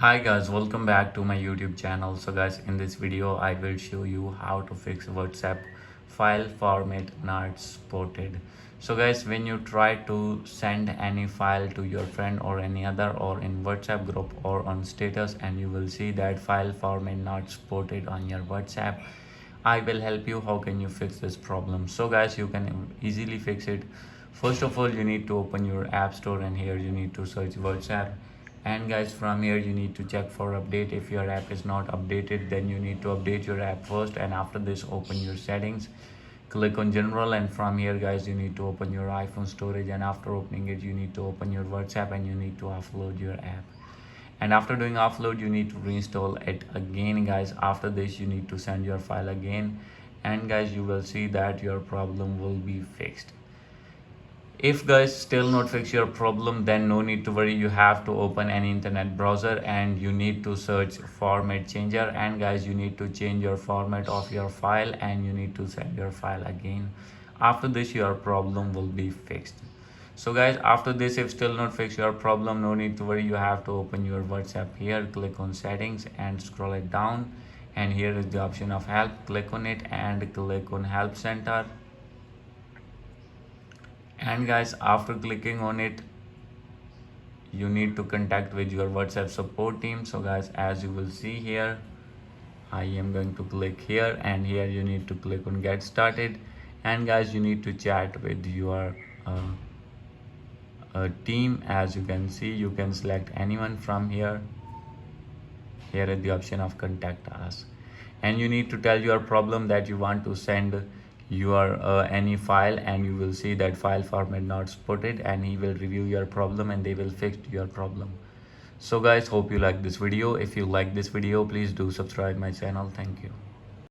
Hi guys, welcome back to my YouTube channel. So guys, in this video I will show you how to fix WhatsApp file format not supported. So guys, when you try to send any file to your friend or any other or in WhatsApp group or on status, and you will see that file format not supported on your WhatsApp, I will help you how can you fix this problem. So guys, you can easily fix it. First of all, you need to open your app store, and here you need to search WhatsApp. And guys, from here you need to check for update. If your app is not updated, then you need to update your app first, and after this open your settings, click on general, and from here guys you need to open your iPhone storage, and after opening it you need to open your WhatsApp and you need to offload your app. And after doing offload you need to reinstall it again guys. After this you need to send your file again, and guys you will see that your problem will be fixed. If guys still not fix your problem, then no need to worry. You have to open any internet browser and you need to search format changer, and guys you need to change your format of your file and you need to send your file again. After this your problem will be fixed. So guys, after this if still not fix your problem, no need to worry. You have to open your WhatsApp here, click on settings and scroll it down, and here is the option of help. Click on it and click on help center. And guys, after clicking on it you need to contact with your WhatsApp support team. So guys, as you will see here, I am going to click here, and here you need to click on get started, and guys you need to chat with your team. As you can see, you can select anyone from here. Here is the option of contact us, and you need to tell your problem that you want to send your any file, and you will see that file format not supported, and he will review your problem and they will fix your problem. So guys, hope you like this video. If you like this video, please do subscribe my channel. Thank you.